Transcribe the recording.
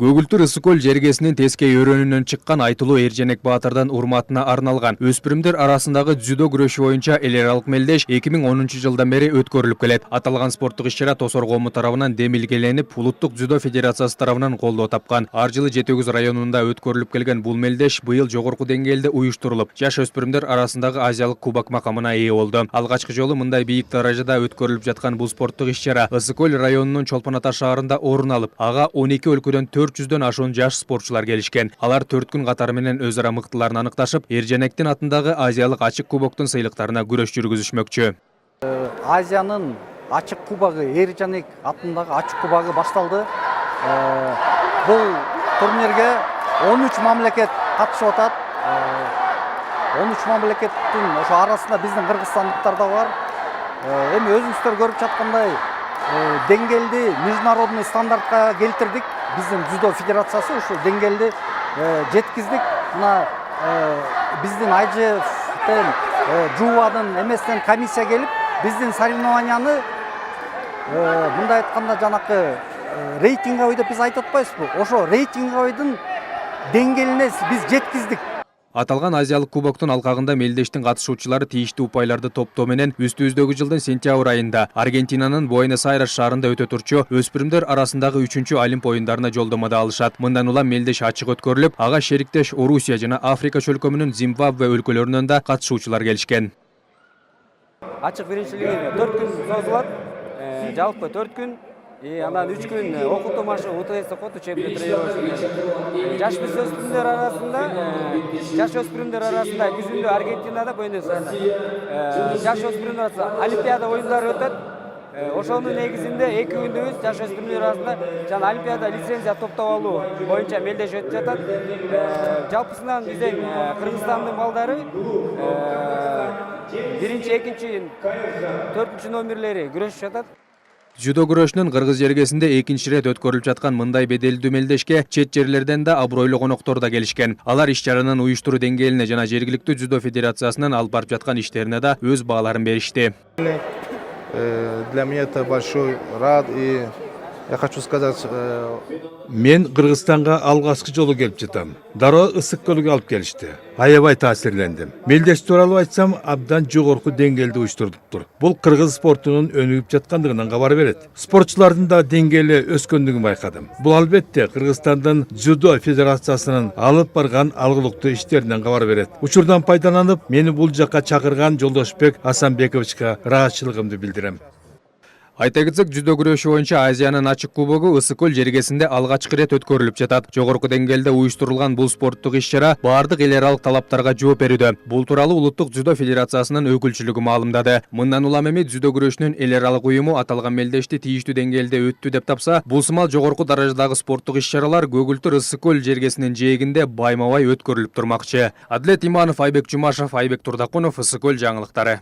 Көгүлтүр ысык көл жергесинин тескей өрөөнүнөн чыккан айтылуу Эрженек Баатырдын урматына арналган өспүрүмдөр арасындагы дзюдо күрөшү боюнча эл аралык мелдеш 2010 жылдан бери өткөрүлүп келет. Аталган спорттук иш-чара Тосор коому тарабынан демилгеленип, Улуттук дзюдо федерациясы тарабынан колдоо тапкан. Ар жылы Жети Көз районунда өткөрүлүп келген бул мелдеш быйыл жогорку деңгээлде уюштурулуп, жаш өспүрүмдөр арасындагы азиялык кубок макамына ээ болду. Алгачкы жолу мындай бийик даражада өткөрүлүп жаткан бул спорттук иш-чара Ысык көл районунун Чолпон Ата шаарында орун алып, ага 12 өлкөдөн 400дөн ашуун жаш спортчулар келишкен. Алар 4 күн катары менен өз ара мыктыларын аныкташып, Эрженектин атындагы Азиялык ачык кубоктун сыйлыктарына күрөш жүргүзүшмөкчү. Азиянын ачык кубогу, Эрженек атындагы ачык кубогу башталды. Бул турнирге 13 мамлекет катышып атат. 13 мамлекеттин ошо арасында биздин кыргызстандыктар да бар. Эми өзүңүздөр көрүп жаткандай деңгээлди международный стандартка келтирдик. Биздин дзюдо федерациясы ушул деңгээлди жеткиздик. Мына биздин IGF-тен, ЖУАдын эмесинен комиссия келип, биздин соревнованияны мындай айтканда жанакы рейтинговый деп биз айтып атпайбызбы? Ошо рейтинговыйдын деңгээлине биз жеткиздик. Аталган Азиялык кубоктун алкагында мелдештин катышуучулары тийиштүү упайларды топтоо менен үстүбүздөгү жылдын сентябрь айында Аргентинанын Буэнос-Айрес шаарында өтө турчу өспүрүмдөр арасындагы 3-чү Олимп оюндарына жолдомо да алышат. Мындан улам мелдеш ачык өткөрүлүп, ага шериктеш Орусия жана Африка чөлкөмүнүн Зимбабве өлкөлөрүнөн да катышуучулар келишкен. Ачык биринчилиги 4 күн созулат. Жалпы 4 күн. Андан 3 күн окутуу машы УТС кот учебный тренировочный. Жаш өспүрүмдөр арасында күзүндө Аргентинада Буэнос-Айресте. Жаш өспүрүмдөр арасында Олимпиада оюндары өтөт. Ошонун негизинде 2 күндөбүз жаш өспүрүмдөр арасында жана Олимпиада лицензия топтоп алуу боюнча мелдеш өтүп жатат. Жалпысынан биздин Кыргызстандын балдары 1-2, 4 номерлери күрөшүп жатат. Дзюдо күрөшүнүн кыргыз жергесинде экинчи ирет өткөрүлүп жаткан мындай беделдүү мелдешке чет жерлерден да абройлуу коноктор да келишкен. Алар иш-чаранын уюштуруу деңгээлине жана жергиликтүү дзюдо федерациясынын алып барып жаткан иштерине да өз бааларын беришти. Для меня это большой рад, и я хочу сказать... Мен Кыргызстанга алгачкы жолу келип жатам. Дароо ысык көлгө алып келишти. Аябай таасирлендим. Мелдеш тууралуу айтсам, абдан жогорку деңгээлде уюштурулуптур. Бул кыргыз спортунун өнүгүп жаткандыгынан кабар берет. Спортчулардын да деңгээли өскөндүгүн байкадым. Бул албетте Кыргызстандын дзюдо федерациясынын алып барган алгылыктуу иштеринен кабар берет. Учурдан пайдаланып, мени бул жакка чакырган Жолдошбек Асанбековичке ыраазычылыгымды билдирем. Айта кетсек, дзюдо күрөшү боюнча Азиянын ачык кубогу Ысык көл жергесинде алгачкы ирет өткөрүлүп жатат. Жогорку деңгээлде уюштурулган бул спорттук иш-чара баардык эл аралык талаптарга жооп берүүдө. Бул тууралуу Улуттук дзюдо федерациясынын өкүлчүлүгү маалымдады. Мындан улам эми дзюдо күрөшүнүн эл аралык уюму аталган мелдешти тийиштүү деңгээлде өттү деп тапса, бул сымал жогорку даражадагы спорттук иш-чаралар Көгүлтүр Ысык көл жергесинин жээгинде байма-бай өткөрүлүп турмакчы. Адлет Иманов, Айбек Жумашев, Айбек Турдакунов, Ысык көл жаңылыктары.